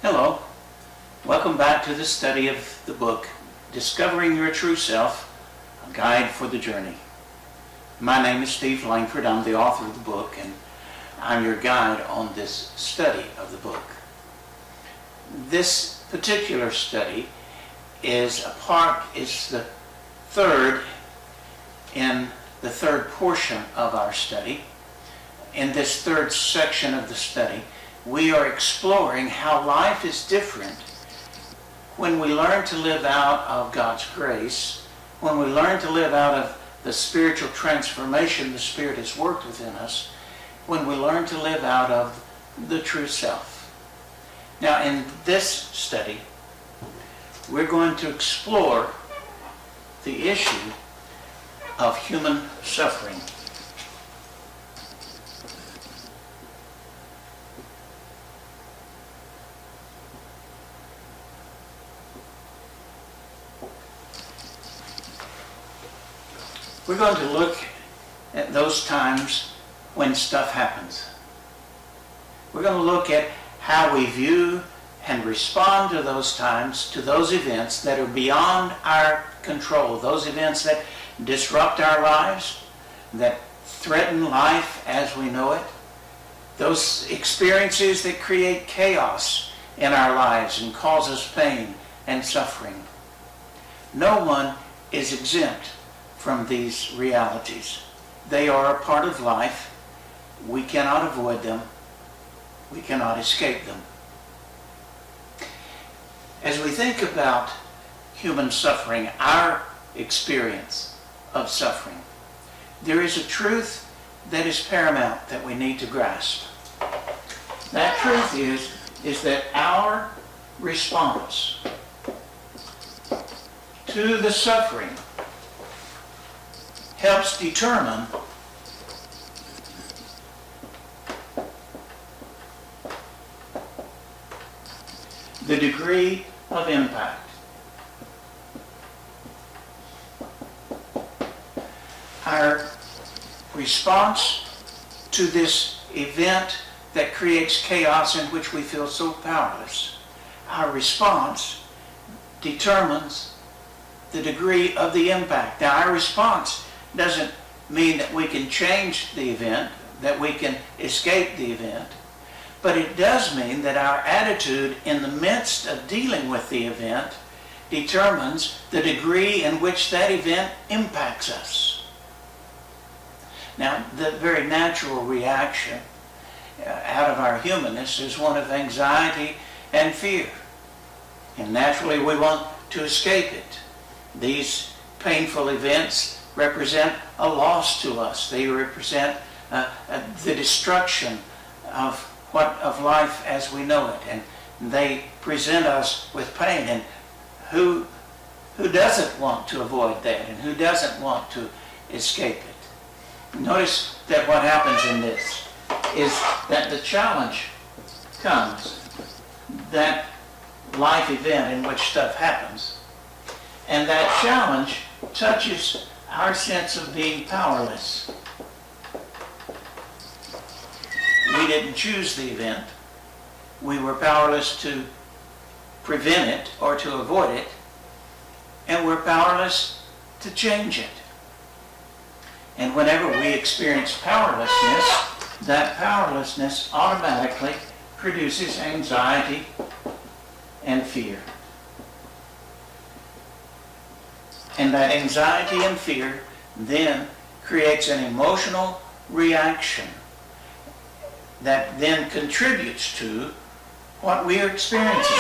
Hello, welcome back to the study of the book, Discovering Your True Self, A Guide for the Journey. My name is Steve Langford. I'm the author of the book, and I'm your guide on this study of the book. This particular study is the third in the third portion of our study. In this third section of the study, we are exploring how life is different when we learn to live out of God's grace, when we learn to live out of the spiritual transformation the Spirit has worked within us, when we learn to live out of the true self. Now, in this study, we're going to explore the issue of human suffering. We're going to look at those times when stuff happens. We're going to look at how we view and respond to those times, to those events that are beyond our control, those events that disrupt our lives, that threaten life as we know it, those experiences that create chaos in our lives and cause us pain and suffering. No one is exempt from these realities. They are a part of life. We cannot avoid them. We cannot escape them. As we think about human suffering, our experience of suffering, there is a truth that is paramount that we need to grasp. That truth is that our response to the suffering helps determine the degree of impact. Our response to this event that creates chaos in which we feel so powerless, our response determines the degree of the impact. Now, our response doesn't mean that we can change the event, that we can escape the event, but it does mean that our attitude in the midst of dealing with the event determines the degree in which that event impacts us. Now, the very natural reaction out of our humanness is one of anxiety and fear. And naturally, we want to escape it. These painful events represent a loss to us. They represent the destruction of life as we know it, and they present us with pain. And who doesn't want to avoid that, and who doesn't want to escape it? Notice that what happens in this is that the challenge comes, that life event in which stuff happens, and that challenge touches our sense of being powerless. We didn't choose the event. We were powerless to prevent it or to avoid it, and we're powerless to change it. And whenever we experience powerlessness, that powerlessness automatically produces anxiety and fear. And that anxiety and fear then creates an emotional reaction that then contributes to what we are experiencing.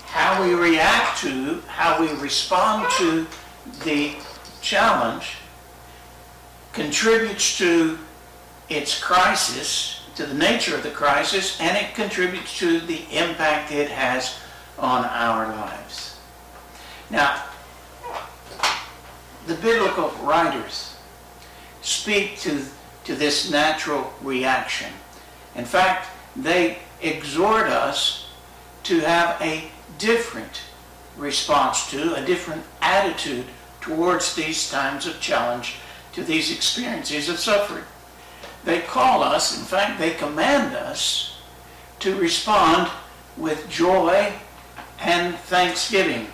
How we react to, how we respond to the challenge contributes to its crisis, to the nature of the crisis, and it contributes to the impact it has on our lives. Now, the biblical writers speak to this natural reaction. In fact, they exhort us to have a different response to, a different attitude towards these times of challenge to these experiences of suffering. They call us, in fact, they command us to respond with joy and thanksgiving.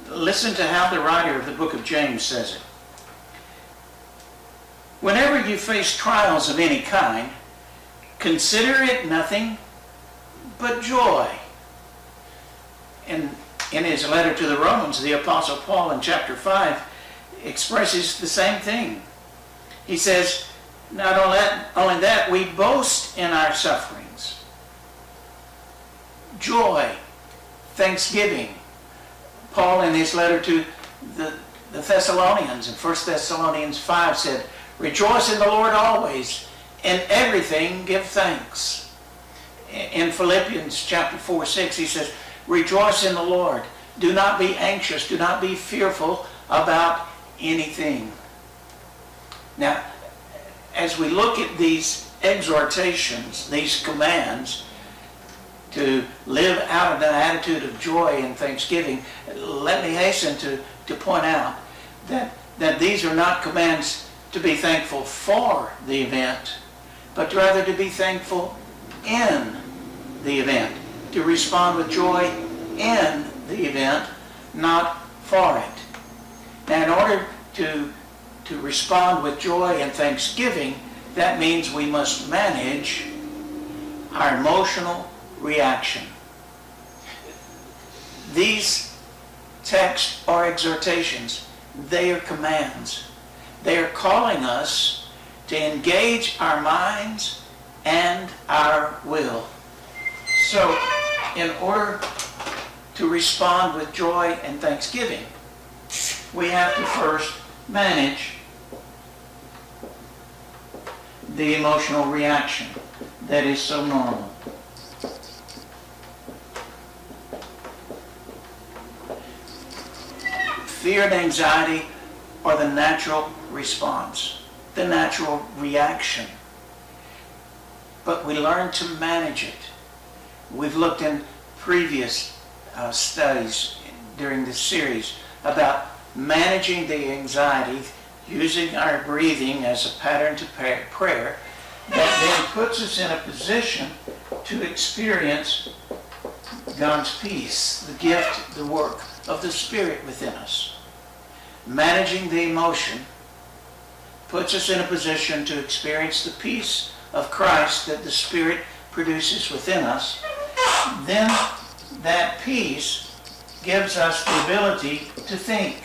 Listen to how the writer of the book of James says it. Whenever you face trials of any kind, consider it nothing but joy. In his letter to the Romans, the Apostle Paul in chapter 5 expresses the same thing. He says, not only that, we boast in our sufferings. Joy, thanksgiving. Paul in his letter to the Thessalonians in 1 Thessalonians 5 said, rejoice in the Lord always. In everything give thanks. In Philippians chapter 4:6 he says, rejoice in the Lord. Do not be anxious. Do not be fearful about anything. Now, as we look at these exhortations, these commands to live out of an attitude of joy and thanksgiving, let me hasten to point out that these are not commands to be thankful for the event, but rather to be thankful in the event, to respond with joy in the event, not for it. Now, in order to respond with joy and thanksgiving, that means we must manage our emotional reaction. These texts are exhortations. They are commands. They are calling us to engage our minds and our will. So, in order to respond with joy and thanksgiving, we have to first manage the emotional reaction that is so normal. Fear and anxiety are the natural response, the natural reaction. But we learn to manage it. We've looked in previous studies during this series about managing the anxiety using our breathing as a pattern to prayer that then puts us in a position to experience God's peace, the gift, the work of the Spirit within us. Managing the emotion puts us in a position to experience the peace of Christ that the Spirit produces within us. Then that peace gives us the ability to think,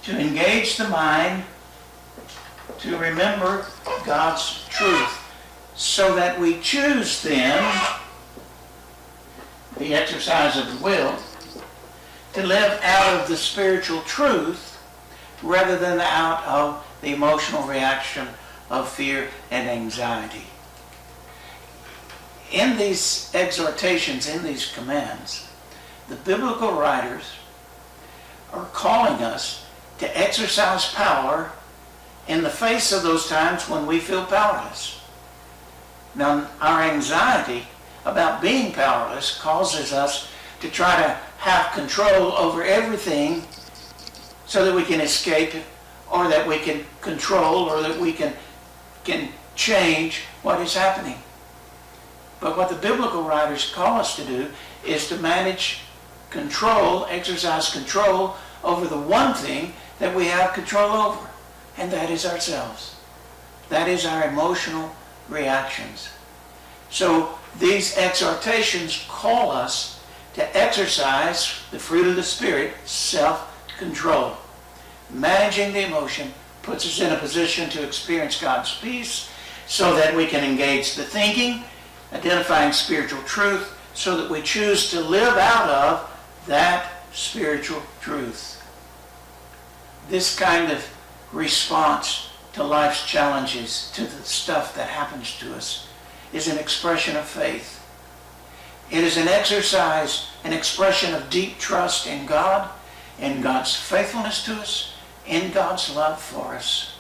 to engage the mind, to remember God's truth, so that we choose then, the exercise of the will, to live out of the spiritual truth rather than out of the emotional reaction of fear and anxiety. In these exhortations, in these commands, the biblical writers are calling us to exercise power in the face of those times when we feel powerless. Now, our anxiety about being powerless causes us to try to have control over everything so that we can escape it, or that we can control, or that we can change what is happening. But what the biblical writers call us to do is to manage control, exercise control over the one thing that we have control over, and that is ourselves. That is our emotional reactions. So these exhortations call us to exercise the fruit of the Spirit, self-control. Managing the emotion puts us in a position to experience God's peace so that we can engage the thinking, identifying spiritual truth, so that we choose to live out of that spiritual truth. This kind of response to life's challenges, to the stuff that happens to us, is an expression of faith. It is an exercise, an expression of deep trust in God, in God's faithfulness to us, in God's love for us.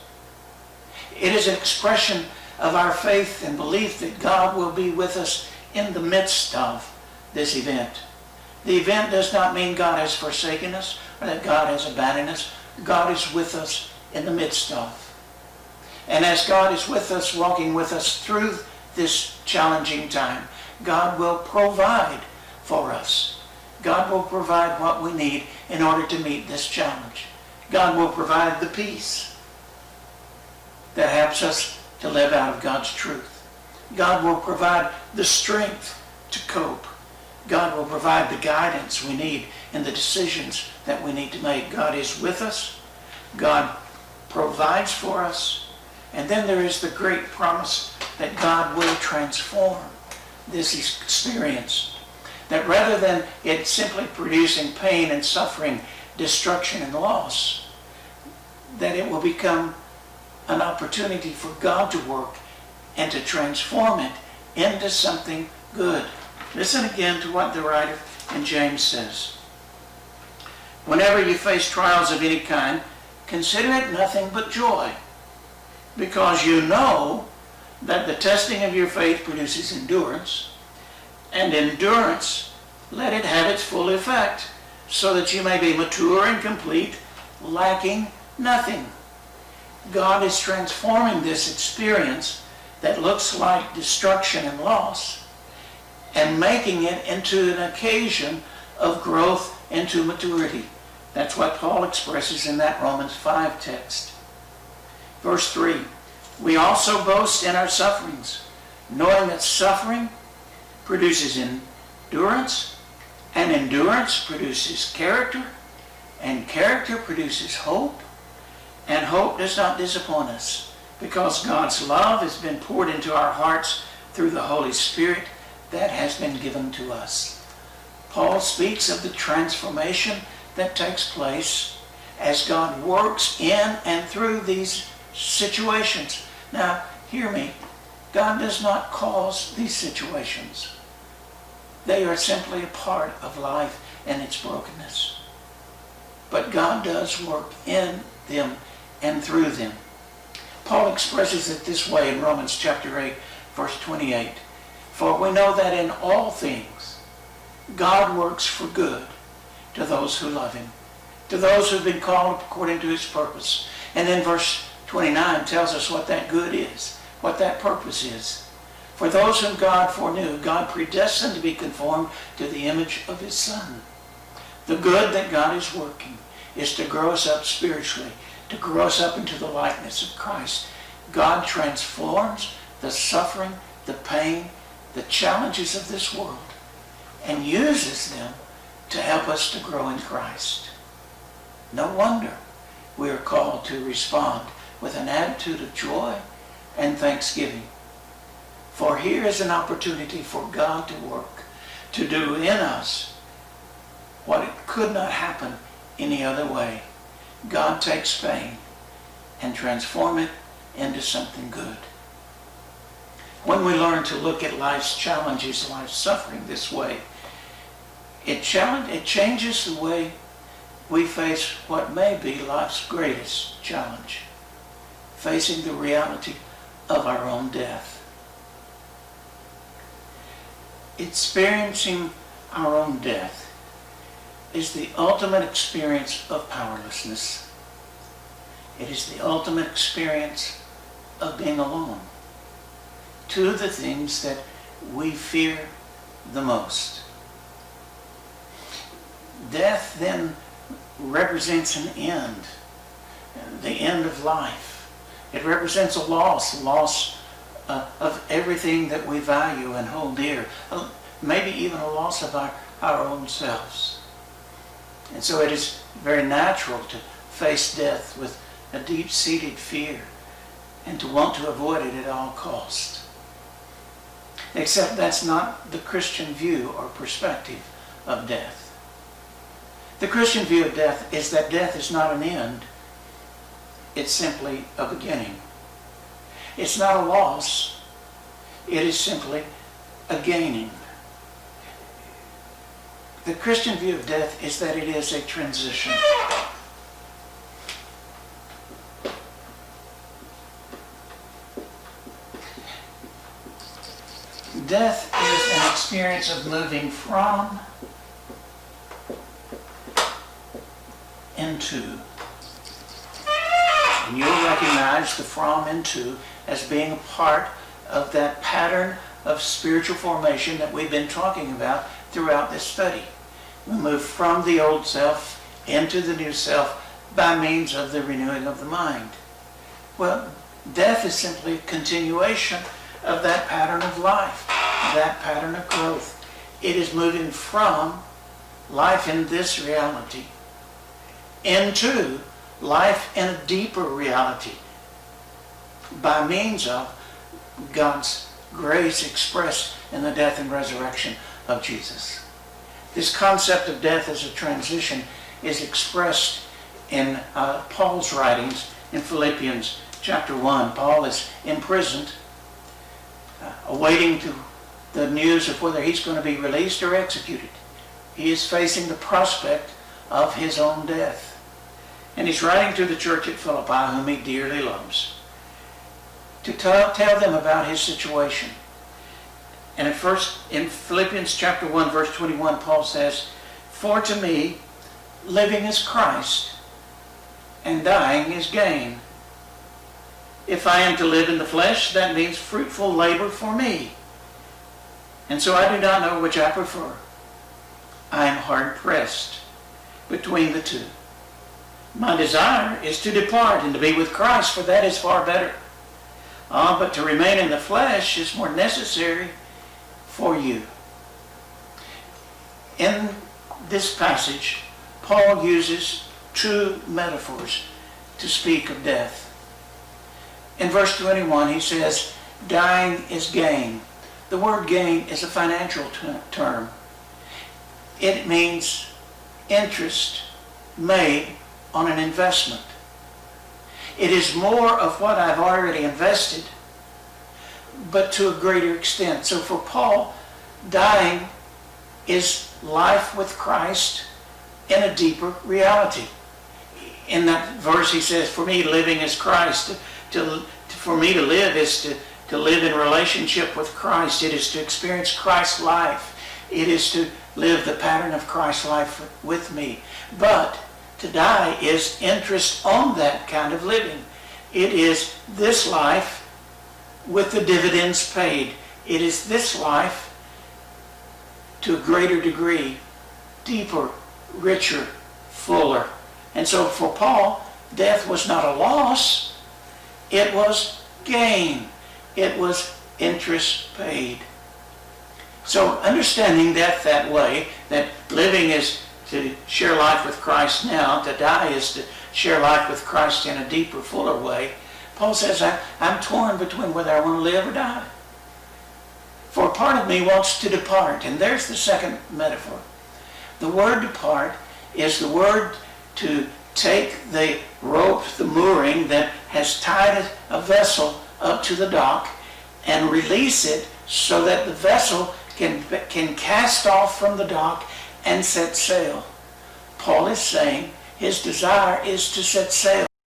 It is an expression of our faith and belief that God will be with us in the midst of this event. The event does not mean God has forsaken us or that God has abandoned us. God is with us in the midst of. And as God is with us, walking with us through this challenging time, God will provide for us. God will provide what we need in order to meet this challenge. God will provide the peace that helps us to live out of God's truth. God will provide the strength to cope. God will provide the guidance we need in the decisions that we need to make. God is with us. God provides for us. And then there is the great promise that God will transform this experience. That rather than it simply producing pain and suffering, destruction and loss, that it will become an opportunity for God to work and to transform it into something good. Listen again to what the writer in James says. Whenever you face trials of any kind, consider it nothing but joy, because you know that the testing of your faith produces endurance, and endurance, let it have its full effect, so that you may be mature and complete, lacking nothing. God is transforming this experience that looks like destruction and loss and making it into an occasion of growth into maturity. That's what Paul expresses in that Romans 5 text. Verse 3, we also boast in our sufferings, knowing that suffering produces endurance, and endurance produces character, and character produces hope, and hope does not disappoint us, because God's love has been poured into our hearts through the Holy Spirit that has been given to us. Paul speaks of the transformation that takes place as God works in and through these situations. Now, hear me. God does not cause these situations. They are simply a part of life and its brokenness. But God does work in them and through them. Paul expresses it this way in Romans chapter 8, verse 28. For we know that in all things God works for good to those who love him, to those who have been called according to his purpose. And then verse 29 tells us what that good is, what that purpose is. For those whom God foreknew, God predestined to be conformed to the image of his Son. The good that God is working is to grow us up spiritually, to grow us up into the likeness of Christ. God transforms the suffering, the pain, the challenges of this world and uses them to help us to grow in Christ. No wonder we are called to respond with an attitude of joy and thanksgiving. For here is an opportunity for God to work, to do in us what it could not happen any other way. God takes pain and transforms it into something good. When we learn to look at life's challenges, life's suffering this way, it changes the way we face what may be life's greatest challenge, facing the reality of our own death. Experiencing our own death is the ultimate experience of powerlessness. It is the ultimate experience of being alone. Two of the things that we fear the most. Death then represents an end, the end of life. It represents a loss of everything that we value and hold dear, maybe even a loss of our own selves. And so it is very natural to face death with a deep-seated fear and to want to avoid it at all costs. Except that's not the Christian view or perspective of death. The Christian view of death is that death is not an end. It's simply a beginning. It's not a loss. It is simply a gaining. The Christian view of death is that it is a transition. Death is an experience of moving from into. And you'll recognize the from and to as being a part of that pattern of spiritual formation that we've been talking about throughout this study. We move from the old self into the new self by means of the renewing of the mind. Well, death is simply a continuation of that pattern of life, that pattern of growth. It is moving from life in this reality into life in a deeper reality by means of God's grace expressed in the death and resurrection of Jesus. This concept of death as a transition is expressed in Paul's writings in Philippians chapter 1. Paul is imprisoned, awaiting the news of whether he's going to be released or executed. He is facing the prospect of his own death. And he's writing to the church at Philippi, whom he dearly loves, to tell them about his situation. And at first, in Philippians chapter 1, verse 21, Paul says, "For to me, living is Christ, and dying is gain. If I am to live in the flesh, that means fruitful labor for me. And so I do not know which I prefer. I am hard pressed between the two. My desire is to depart and to be with Christ, for that is far better. But to remain in the flesh is more necessary for you." In this passage, Paul uses two metaphors to speak of death. In verse 21, he says, dying is gain. The word gain is a financial term. It means interest made on an investment. It is more of what I've already invested, but to a greater extent. So for Paul, dying is life with Christ in a deeper reality. In that verse he says, "For me living is Christ." For me to live is to live in relationship with Christ. It is to experience Christ's life. It is to live the pattern of Christ's life with me. But to die is interest on that kind of living. It is this life with the dividends paid. It is this life to a greater degree, deeper, richer, fuller. And so for Paul, death was not a loss. It was gain. It was interest paid. So understanding death that way, that living is to share life with Christ now, to die is to share life with Christ in a deeper, fuller way, Paul says, I'm torn between whether I want to live or die. For a part of me wants to depart. And there's the second metaphor. The word depart is the word to take the rope, the mooring that has tied a vessel up to the dock and release it so that the vessel can cast off from the dock and set sail. Paul is saying his desire is to set sail